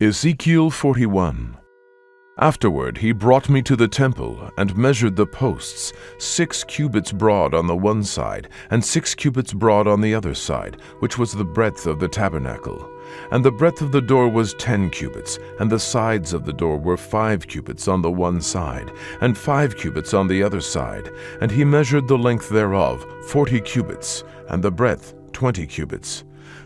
Ezekiel 41. Afterward he brought me to the temple, and measured the posts, 6 cubits broad on the one side, and 6 cubits broad on the other side, which was the breadth of the tabernacle. And the breadth of the door was 10 cubits, and the sides of the door were 5 cubits on the one side, and 5 cubits on the other side. And he measured the length thereof, 40 cubits, and the breadth 20 cubits.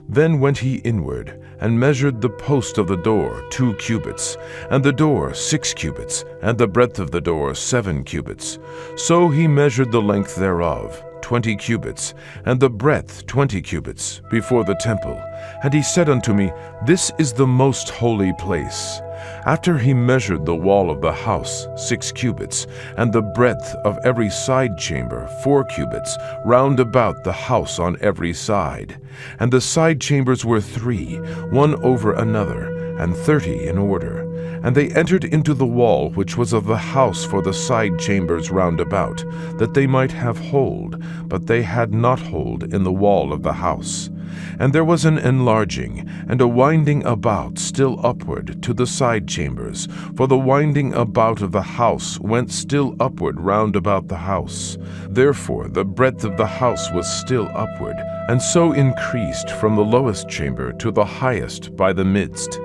Then went he inward, and measured the post of the door 2 cubits, and the door 6 cubits, and the breadth of the door 7 cubits. So he measured the length thereof 20 cubits, and the breadth 20 cubits, before the temple. And he said unto me, This is the most holy place. After he measured the wall of the house 6 cubits, and the breadth of every side chamber 4 cubits, round about the house on every side. And the side chambers were 3, one over another, and 30 in order. And they entered into the wall which was of the house for the side chambers round about, that they might have hold, but they had not hold in the wall of the house. And there was an enlarging, and a winding about still upward to the side chambers, for the winding about of the house went still upward round about the house. Therefore the breadth of the house was still upward, and so increased from the lowest chamber to the highest by the midst.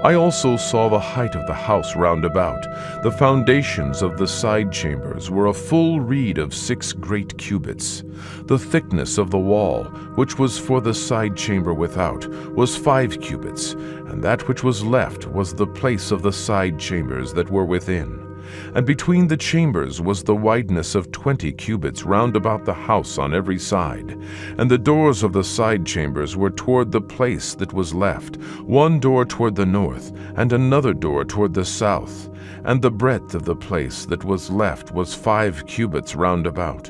I also saw the height of the house round about. The foundations of the side chambers were a full reed of 6 great cubits. The thickness of the wall, which was for the side chamber without, was 5 cubits, and that which was left was the place of the side chambers that were within. And between the chambers was the wideness of 20 cubits round about the house on every side. And the doors of the side chambers were toward the place that was left, one door toward the north, and another door toward the south. And the breadth of the place that was left was 5 cubits round about.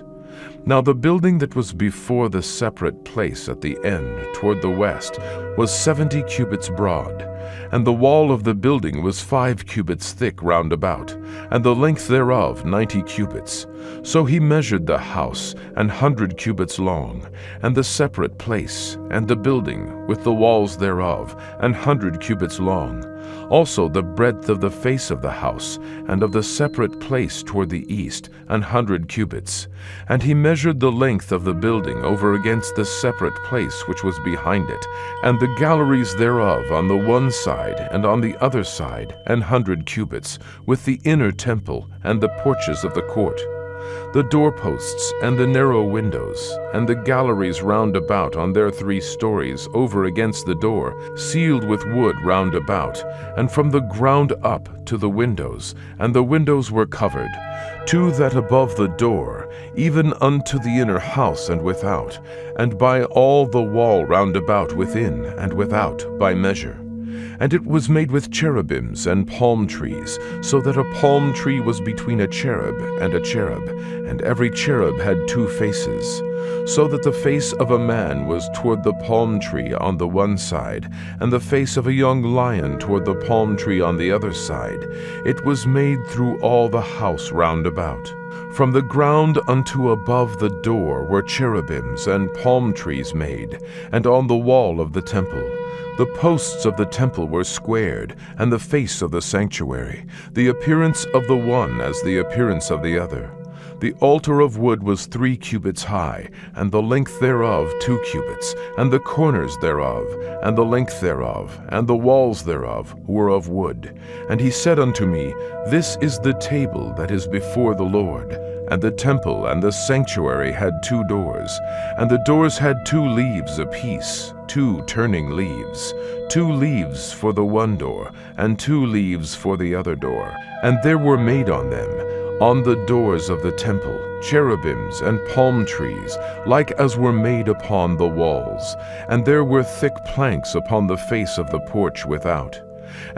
Now the building that was before the separate place at the end toward the west was 70 cubits broad. And the wall of the building was 5 cubits thick round about, and the length thereof 90 cubits. So he measured the house 100 cubits long, and the separate place, and the building, with the walls thereof, 100 cubits long. Also the breadth of the face of the house, and of the separate place toward the east, 100 cubits. And he measured the length of the building over against the separate place which was behind it, and the galleries thereof on the one side and on the other side, 100 cubits, with the inner temple and the porches of the court. The doorposts and the narrow windows, and the galleries round about on their 3 stories over against the door, sealed with wood round about, and from the ground up to the windows, and the windows were covered, 2 that above the door, even unto the inner house and without, and by all the wall round about within and without by measure. And it was made with cherubims and palm trees, so that a palm tree was between a cherub, and every cherub had 2 faces. So that the face of a man was toward the palm tree on the one side, and the face of a young lion toward the palm tree on the other side. It was made through all the house round about. From the ground unto above the door were cherubims and palm trees made, and on the wall of the temple. The posts of the temple were squared, and the face of the sanctuary, the appearance of the one as the appearance of the other. The altar of wood was 3 cubits high, and the length thereof 2 cubits, and the corners thereof, and the length thereof, and the walls thereof were of wood. And he said unto me, This is the table that is before the Lord. And the temple and the sanctuary had 2 doors, and the doors had 2 leaves apiece, 2 turning leaves, 2 leaves for the one door, and 2 leaves for the other door. And there were made on them, on the doors of the temple, cherubims and palm trees, like as were made upon the walls. And there were thick planks upon the face of the porch without.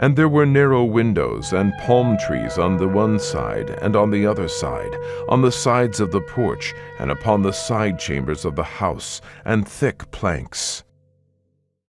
And there were narrow windows and palm trees on the one side and on the other side, on the sides of the porch, and upon the side chambers of the house, and thick planks.